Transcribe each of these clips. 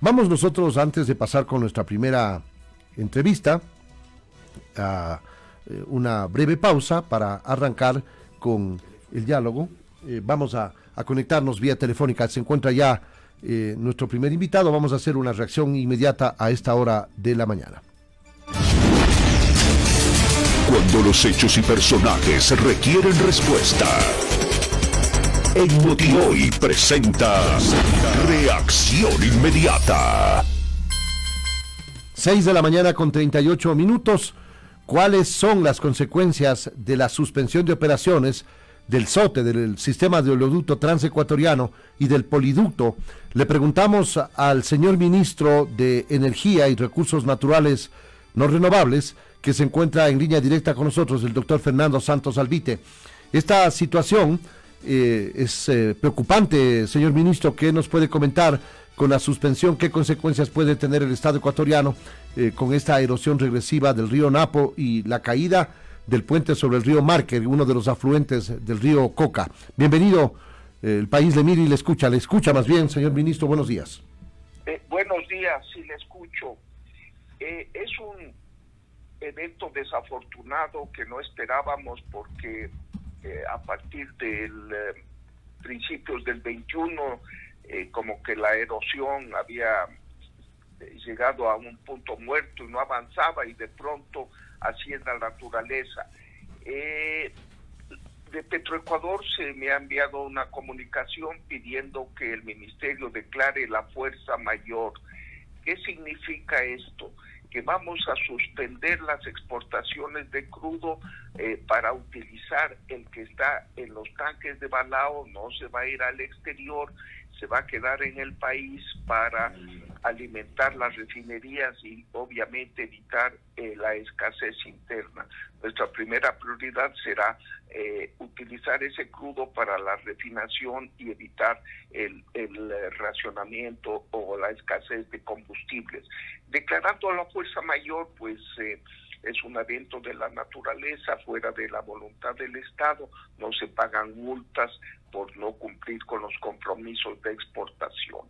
Vamos nosotros, antes de pasar con nuestra primera entrevista, a una breve pausa para arrancar con el diálogo. Vamos a conectarnos vía telefónica. Se encuentra ya nuestro primer invitado. Vamos a hacer una reacción inmediata a esta hora de la mañana. Cuando los hechos y personajes requieren respuesta, en Notihoy presenta Reacción Inmediata. 6 de la mañana con 38 minutos. ¿Cuáles son las consecuencias de la suspensión de operaciones del SOTE, del Sistema de Oleoducto Transecuatoriano y del Poliducto? Le preguntamos al señor ministro de Energía y Recursos Naturales No Renovables, que se encuentra en línea directa con nosotros, el doctor Fernando Santos Albite. Esta situación es preocupante, señor ministro. ¿Qué nos puede comentar con la suspensión? ¿Qué consecuencias puede tener el Estado ecuatoriano con esta erosión regresiva del río Napo y la caída del puente sobre el río Marque, uno de los afluentes del río Coca? Bienvenido, el país le mira y le escucha más bien, señor ministro. Buenos días. Buenos días, sí le escucho. Es un evento desafortunado que no esperábamos, porque a partir del principios del 21 como que la erosión había llegado a un punto muerto y no avanzaba, y de pronto así es la naturaleza. De Petroecuador se me ha enviado una comunicación pidiendo que el ministerio declare la fuerza mayor. ¿Qué significa esto? Que vamos a suspender las exportaciones de crudo para utilizar el que está en los tanques de Balao. No se va a ir al exterior, se va a quedar en el país para alimentar las refinerías y obviamente evitar la escasez interna. Nuestra primera prioridad será utilizar ese crudo para la refinación y evitar el racionamiento o la escasez de combustibles. Declarando la fuerza mayor, pues es un evento de la naturaleza, fuera de la voluntad del Estado. No se pagan multas por no cumplir con los compromisos de exportación.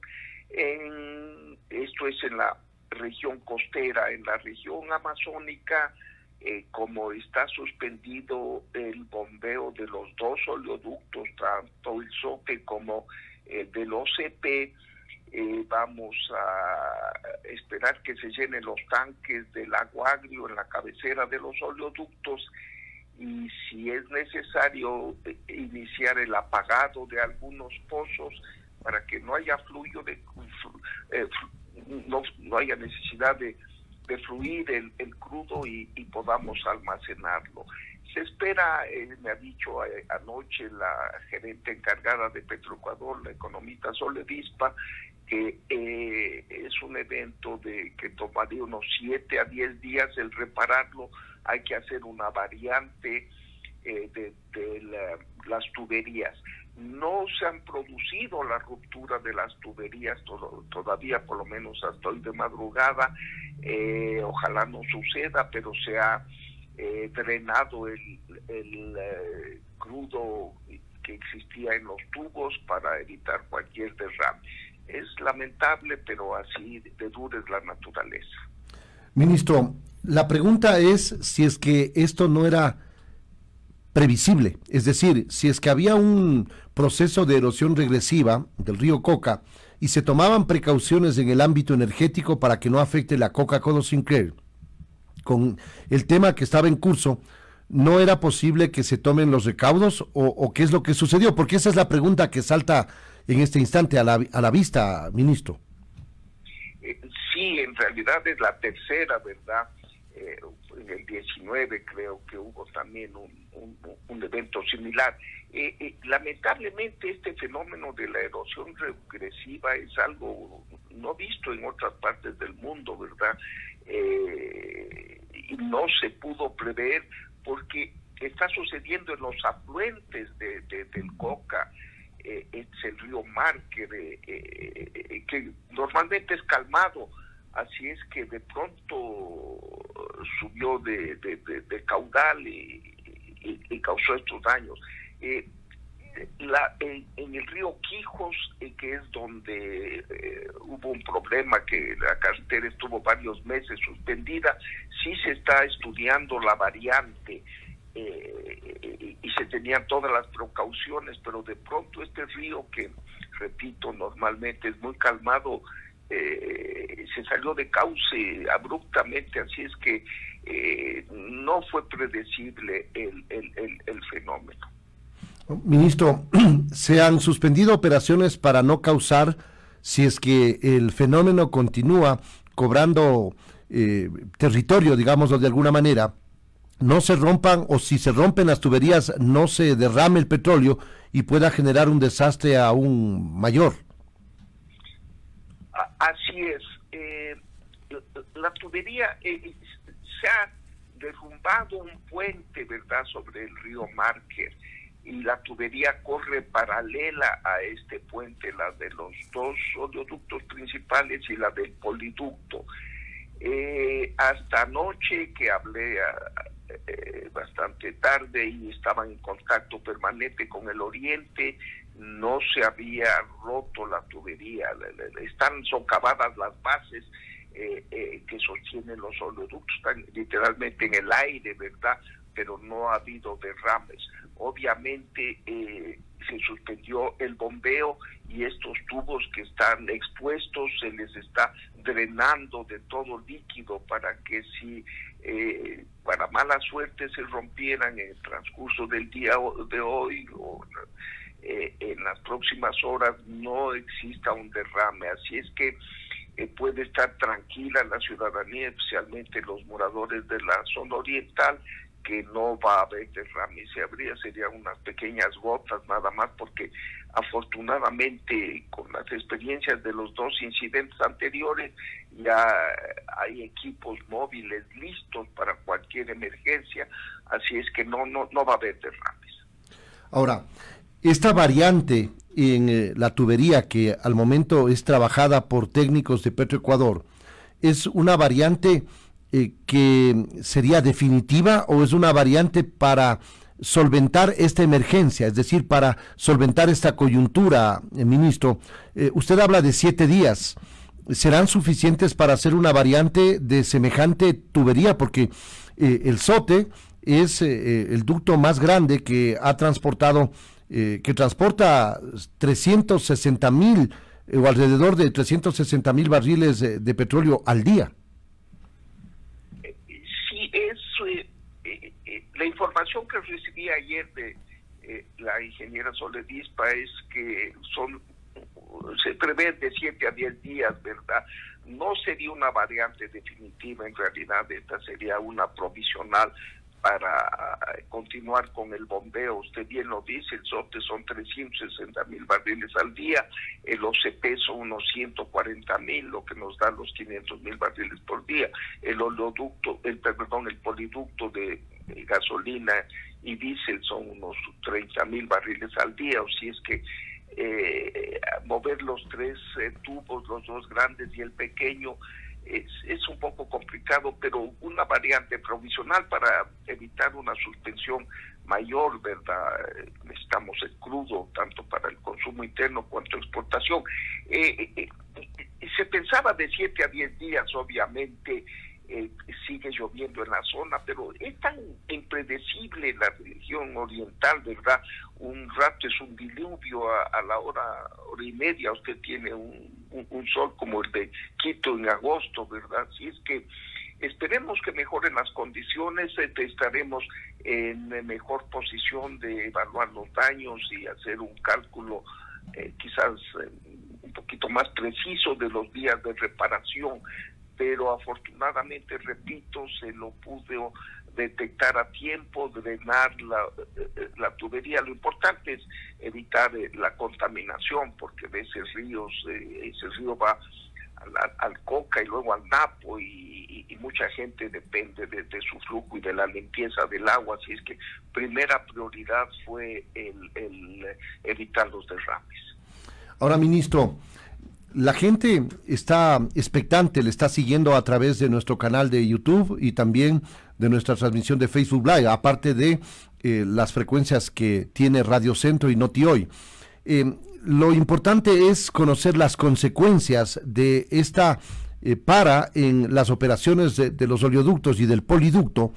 Esto es en la región costera. En la región amazónica, como está suspendido el bombeo de los dos oleoductos, tanto el SOTE como el del OCP, vamos a esperar que se llenen los tanques del agua agrio en la cabecera de los oleoductos, y si es necesario iniciar el apagado de algunos pozos para que no haya fluyo no haya necesidad de fluir el crudo y podamos almacenarlo. Se espera, me ha dicho anoche la gerente encargada de Petroecuador, la economista Soledispa, que es un evento que tomaría unos 7 a 10 días el repararlo. Hay que hacer una variante de las tuberías. No se han producido la ruptura de las tuberías todavía, por lo menos hasta hoy de madrugada. Ojalá no suceda, pero se ha drenado el crudo que existía en los tubos para evitar cualquier derrame. Es lamentable, pero así de dura es la naturaleza. Ministro, la pregunta es si es que esto no era previsible, es decir, si es que había un proceso de erosión regresiva del río Coca y se tomaban precauciones en el ámbito energético para que no afecte la Coca-Cola Sinclair. Con el tema que estaba en curso, ¿no era posible que se tomen los recaudos o qué es lo que sucedió? Porque esa es la pregunta que salta en este instante a la vista, ministro. Sí, en realidad es la tercera, ¿verdad? En el 19 creo que hubo también un evento similar. Lamentablemente este fenómeno de la erosión regresiva es algo no visto en otras partes del mundo, ¿verdad? Y no se pudo prever porque está sucediendo en los afluentes del Coca. Es el río Marque, que normalmente es calmado, así es que de pronto subió de caudal y causó estos daños. En el río Quijos, que es donde hubo un problema, que la carretera estuvo varios meses suspendida, sí se está estudiando la variante y se tenían todas las precauciones, pero de pronto este río, que repito, normalmente es muy calmado, se salió de cauce abruptamente, así es que no fue predecible el fenómeno. Ministro, ¿se han suspendido operaciones para no causar, si es que el fenómeno continúa cobrando territorio, digámoslo de alguna manera, no se rompan, o si se rompen las tuberías, no se derrame el petróleo y pueda generar un desastre aún mayor? Así es. La tubería, se ha derrumbado un puente, ¿verdad?, sobre el río Márquez, y la tubería corre paralela a este puente, la de los dos oleoductos principales y la del poliducto. Hasta anoche, que hablé bastante tarde y estaba en contacto permanente con el oriente, no se había roto la tubería. Están socavadas las bases que sostienen los oleoductos, están literalmente en el aire, ¿verdad?, pero no ha habido derrames. Obviamente se suspendió el bombeo y estos tubos que están expuestos se les está drenando de todo líquido para que si para mala suerte se rompieran en el transcurso del día de hoy o en las próximas horas no exista un derrame. Así es que puede estar tranquila la ciudadanía, especialmente los moradores de la zona oriental, que no va a haber derrame. Si habría, serían unas pequeñas gotas nada más, porque afortunadamente con las experiencias de los dos incidentes anteriores ya hay equipos móviles listos para cualquier emergencia, así es que no va a haber derrames. Ahora, esta variante en la tubería, que al momento es trabajada por técnicos de Petroecuador, ¿es una variante que sería definitiva o es una variante para solventar esta emergencia, es decir, para solventar esta coyuntura, ministro? Usted habla de 7 días. ¿Serán suficientes para hacer una variante de semejante tubería? Porque el SOTE es el ducto más grande que ha transportado, que transporta 360,000 o alrededor de 360,000 barriles de petróleo al día. La información que recibí ayer de la ingeniera Soledispa es que se prevé de 7 a 10 días, ¿verdad? No sería una variante definitiva, en realidad esta sería una provisional para continuar con el bombeo. Usted bien lo dice, el SOTE son 360,000 barriles al día, el OCP son unos 140,000, lo que nos da los 500,000 barriles por día. El poliducto de gasolina y diésel son unos 30,000 barriles al día, o si es que mover los 3 tubos, los 2 grandes y el pequeño, es un poco complicado, pero una variante provisional para evitar una suspensión mayor, ¿verdad? Necesitamos el crudo tanto para el consumo interno cuanto exportación. Se pensaba de 7 a 10 días, obviamente. Sigue lloviendo en la zona, pero es tan impredecible la región oriental, ¿verdad? Un rato es un diluvio, a la hora y media usted tiene un sol como el de Quito en agosto, ¿verdad? Así es que esperemos que mejoren las condiciones, estaremos en mejor posición de evaluar los daños y hacer un cálculo quizás un poquito más preciso de los días de reparación, pero afortunadamente, repito, se lo pudo detectar a tiempo, drenar la tubería. Lo importante es evitar la contaminación, porque a veces ese río va al Coca y luego al Napo, y mucha gente depende de su flujo y de la limpieza del agua, así es que primera prioridad fue el evitar los derrames. Ahora, ministro, la gente está expectante, le está siguiendo a través de nuestro canal de YouTube y también de nuestra transmisión de Facebook Live, aparte de las frecuencias que tiene Radio Centro y Noti Hoy. Lo importante es conocer las consecuencias de esta para en las operaciones de los oleoductos y del poliducto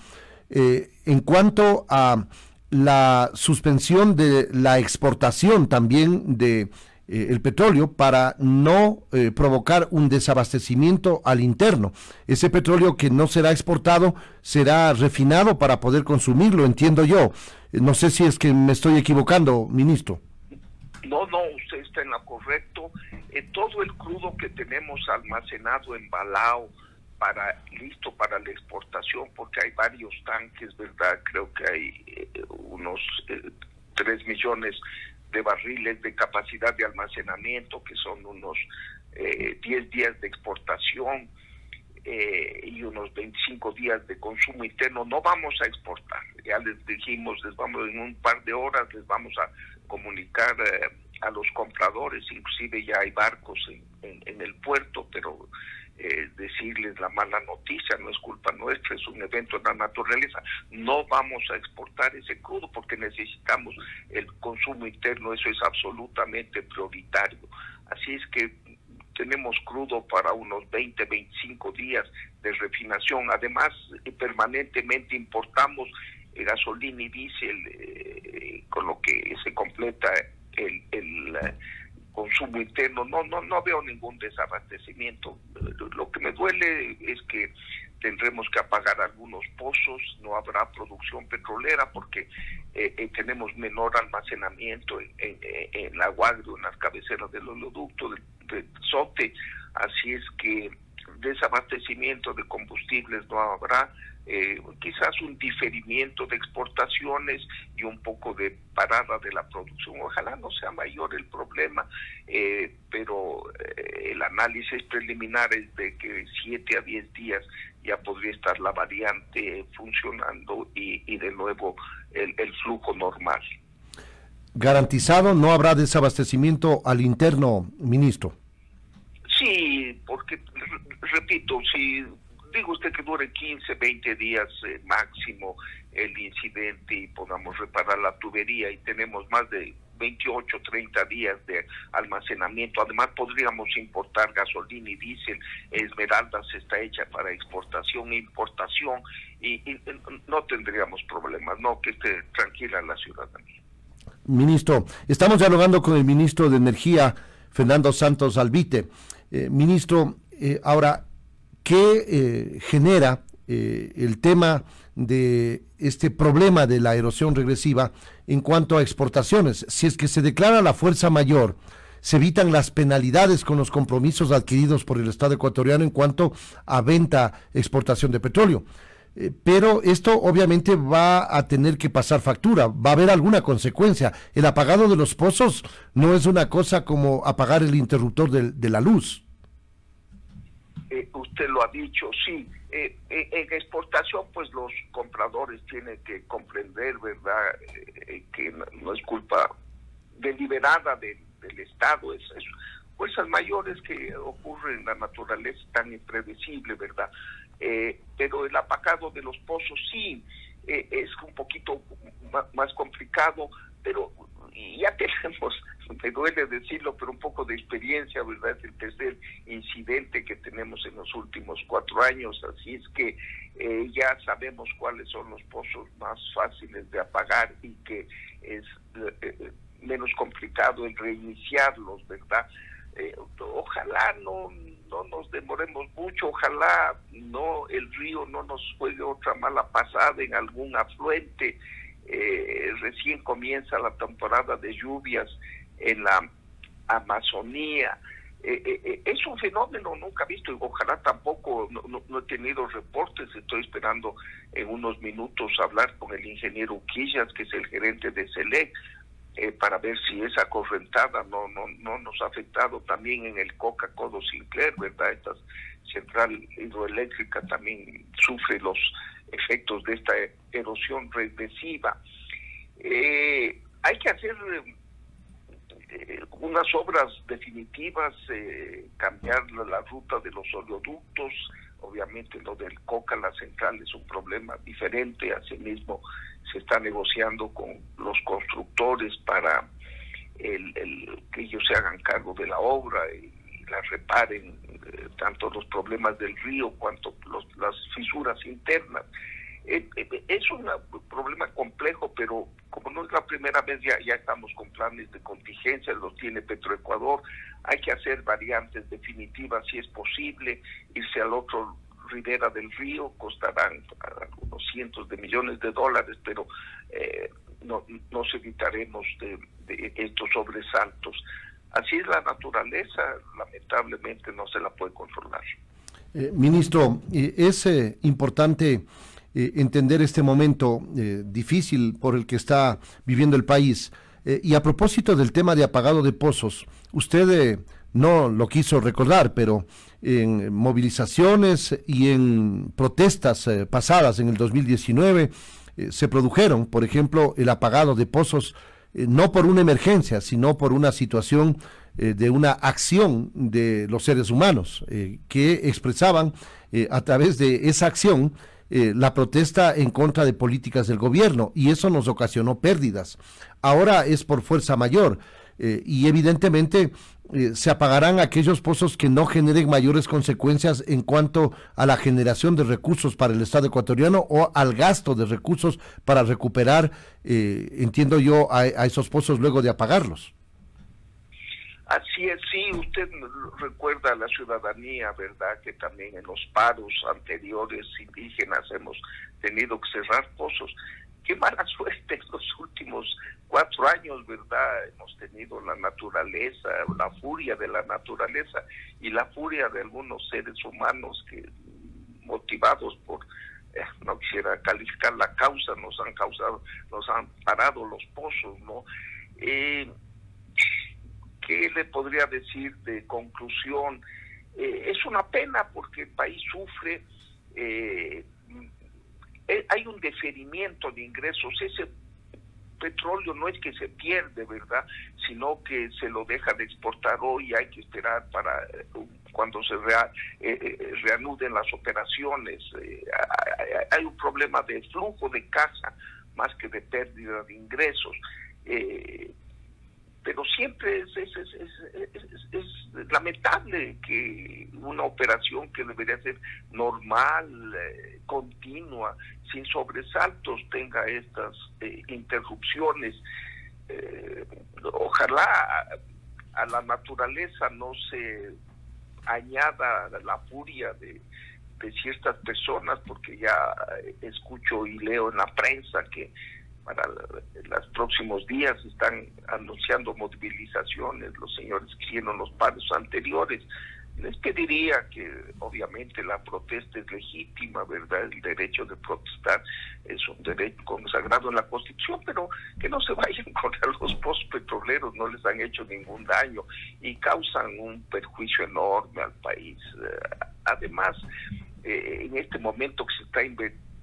en cuanto a la suspensión de la exportación también de el petróleo para no provocar un desabastecimiento al interno. Ese petróleo que no será exportado será refinado para poder consumirlo, entiendo yo. No sé si es que me estoy equivocando, ministro. No, usted está en lo correcto. Todo el crudo que tenemos almacenado en Balao, listo para la exportación, porque hay varios tanques, ¿verdad? Creo que hay unos 3 millones de barriles de capacidad de almacenamiento, que son unos 10 días de exportación y unos 25 días de consumo interno. No vamos a exportar, ya les dijimos, en un par de horas les vamos a comunicar a los compradores, inclusive ya hay barcos en el puerto, pero decirles la mala noticia, no es culpa nuestra, es un evento de la naturaleza. No vamos a exportar ese crudo porque necesitamos el consumo interno, eso es absolutamente prioritario. Así es que tenemos crudo para unos 20, 25 días de refinación. Además, permanentemente importamos gasolina y diésel, con lo que se completa el consumo interno. No veo ningún desabastecimiento. Lo que me duele es que tendremos que apagar algunos pozos, no habrá producción petrolera porque tenemos menor almacenamiento en la Guagrio, en las cabeceras del oleoducto de Sote, así es que desabastecimiento de combustibles no habrá. Quizás un diferimiento de exportaciones y un poco de parada de la producción. Ojalá no sea mayor el problema, pero el análisis preliminar es de que 7 a 10 días ya podría estar la variante funcionando y de nuevo el flujo normal. ¿Garantizado no habrá desabastecimiento al interno, ministro? Sí, porque, repito, si digo usted que dure 15, 20 días máximo el incidente y podamos reparar la tubería y tenemos más de 28, 30 días de almacenamiento. Además podríamos importar gasolina y diésel. Esmeraldas está hecha para exportación e importación y no tendríamos problemas, no, que esté tranquila la ciudadanía. Ministro, estamos dialogando con el ministro de Energía, Fernando Santos Albite. Ministro, ahora, ¿qué genera el tema de este problema de la erosión regresiva en cuanto a exportaciones? Si es que se declara la fuerza mayor, se evitan las penalidades con los compromisos adquiridos por el Estado ecuatoriano en cuanto a venta, exportación de petróleo. Pero esto obviamente va a tener que pasar factura, va a haber alguna consecuencia. El apagado de los pozos no es una cosa como apagar el interruptor de la luz. Usted lo ha dicho, sí. En exportación, pues los compradores tienen que comprender, ¿verdad?, que no es culpa deliberada del Estado, es fuerzas mayores que ocurren en la naturaleza tan impredecible, ¿verdad? Pero el apagado de los pozos sí es un poquito más complicado, pero ya tenemos, me duele decirlo, pero un poco de experiencia, ¿verdad? Es el tercer incidente que tenemos en los últimos 4 años, así es que ya sabemos cuáles son los pozos más fáciles de apagar y que es menos complicado el reiniciarlos, ¿verdad? Ojalá no nos demoremos mucho, ojalá el río no nos juegue otra mala pasada en algún afluente. Recién comienza la temporada de lluvias en la Amazonía. Es un fenómeno nunca visto y ojalá tampoco, no he tenido reportes, estoy esperando en unos minutos hablar con el ingeniero Quillas, que es el gerente de SELEC, para ver si esa correntada no nos ha afectado también en el Coca-Codo Sinclair, ¿verdad? Esta central hidroeléctrica también sufre los efectos de esta erosión regresiva. Hay que hacer unas obras definitivas, cambiar la ruta de los oleoductos. obviamente lo del Coca, la central, es un problema diferente. Asimismo, se está negociando con los constructores para que ellos se hagan cargo de la obra y la reparen, tanto los problemas del río cuanto las fisuras internas. Es un problema complejo, pero como no es la primera vez, ya estamos con planes de contingencia, los tiene Petroecuador. Hay que hacer variantes definitivas si es posible, irse al otro ribera del río, costarán unos cientos de millones de dólares, pero nos evitaremos de estos sobresaltos. Así es la naturaleza, lamentablemente no se la puede controlar. Ministro, es importante entender este momento difícil por el que está viviendo el país. Y a propósito del tema de apagado de pozos, usted no lo quiso recordar, pero en movilizaciones y en protestas pasadas en el 2019 se produjeron, por ejemplo, el apagado de pozos, no por una emergencia, sino por una situación de una acción de los seres humanos que expresaban a través de esa acción la protesta en contra de políticas del gobierno, y eso nos ocasionó pérdidas. Ahora es por fuerza mayor y evidentemente se apagarán aquellos pozos que no generen mayores consecuencias en cuanto a la generación de recursos para el Estado ecuatoriano o al gasto de recursos para recuperar, entiendo yo, a esos pozos luego de apagarlos. Así es, sí, usted recuerda a la ciudadanía, ¿verdad?, que también en los paros anteriores indígenas hemos tenido que cerrar pozos. Qué mala suerte en los últimos 4 años, ¿verdad? Hemos tenido la naturaleza, la furia de la naturaleza y la furia de algunos seres humanos que, motivados por, no quisiera calificar la causa, nos han parado los pozos, ¿no? ¿Qué le podría decir de conclusión? Es una pena porque el país sufre, hay un deferimiento de ingresos. Ese petróleo no es que se pierde, ¿verdad?, sino que se lo deja de exportar hoy y hay que esperar para cuando se reanuden las operaciones. Hay un problema de flujo de caja más que de pérdida de ingresos. Pero siempre es lamentable que una operación que debería ser normal, continua, sin sobresaltos, tenga estas interrupciones. Ojalá a la naturaleza no se añada la furia de ciertas personas, porque ya escucho y leo en la prensa que para los próximos días están anunciando movilizaciones los señores que hicieron los paros anteriores. Les pediría que obviamente la protesta es legítima, ¿verdad? El derecho de protestar es un derecho consagrado en la Constitución, pero que no se vayan contra los pozos petroleros, no les han hecho ningún daño y causan un perjuicio enorme al país. Además, en este momento que se está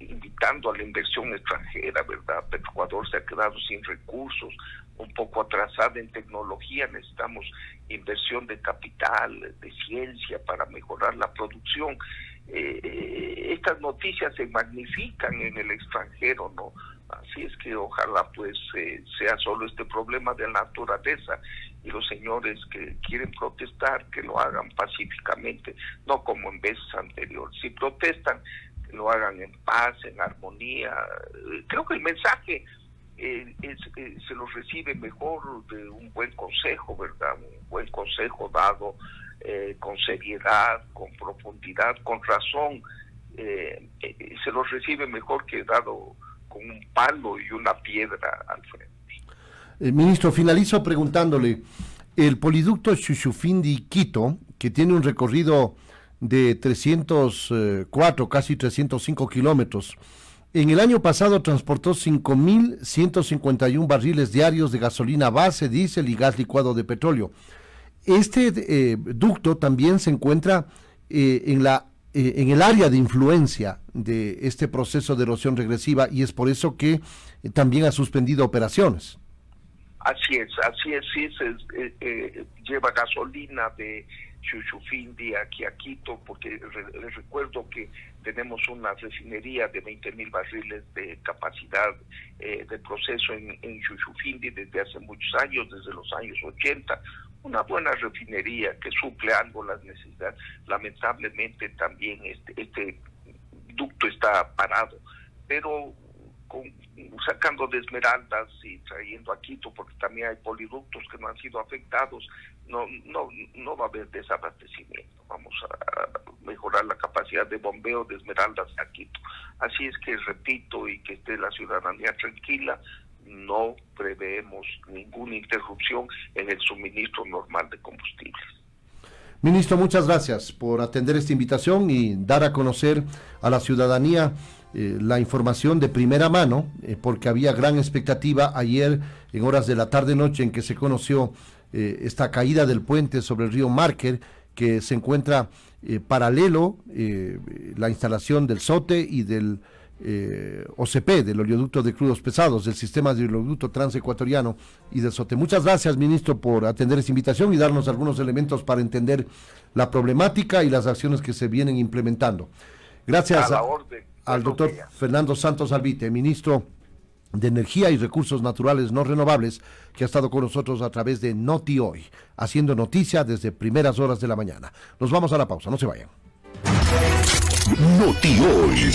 invitando a la inversión extranjera, ¿verdad? Ecuador se ha quedado sin recursos, un poco atrasada en tecnología, necesitamos inversión de capital, de ciencia para mejorar la producción. Estas noticias se magnifican en el extranjero, ¿no? Así es que ojalá pues sea solo este problema de la naturaleza y los señores que quieren protestar que lo hagan pacíficamente, no como en veces anteriores. Si protestan, que lo hagan en paz, en armonía. Creo que el mensaje se los recibe mejor de un buen consejo, ¿verdad? Un buen consejo dado con seriedad, con profundidad, con razón. Se los recibe mejor que dado con un palo y una piedra al frente. Ministro, finalizo preguntándole, el poliducto Chuchufindi-Quito, que tiene un recorrido de 304, casi 305 kilómetros, en el año pasado transportó 5.151 barriles diarios de gasolina base, diésel y gas licuado de petróleo. Este ducto también se encuentra en el área de influencia de este proceso de erosión regresiva y es por eso que también ha suspendido operaciones. Así es, sí, lleva gasolina Shushufindi aquí a Quito, porque les recuerdo que tenemos una refinería de 20.000 barriles de capacidad de proceso en Shushufindi desde hace muchos años, desde los años 80, una buena refinería que suple algo las necesidades. Lamentablemente también este ducto está parado, pero sacando de Esmeraldas y trayendo a Quito, porque también hay poliductos que no han sido afectados, no va a haber desabastecimiento. Vamos a mejorar la capacidad de bombeo de Esmeraldas a Quito. Así es que repito, y que esté la ciudadanía tranquila, no preveemos ninguna interrupción en el suministro normal de combustibles. Ministro, muchas gracias por atender esta invitación y dar a conocer a la ciudadanía la información de primera mano, porque había gran expectativa ayer en horas de la tarde-noche en que se conoció esta caída del puente sobre el río Márquer, que se encuentra paralelo la instalación del SOTE y del OCP, del oleoducto de crudos pesados, del sistema de oleoducto transecuatoriano y del SOTE. Muchas gracias, ministro, por atender esta invitación y darnos algunos elementos para entender la problemática y las acciones que se vienen implementando. Gracias al doctor Fernando Santos Albite, ministro de Energía y Recursos Naturales No Renovables, que ha estado con nosotros a través de Noti Hoy, haciendo noticia desde primeras horas de la mañana. Nos vamos a la pausa, no se vayan. Noti Hoy.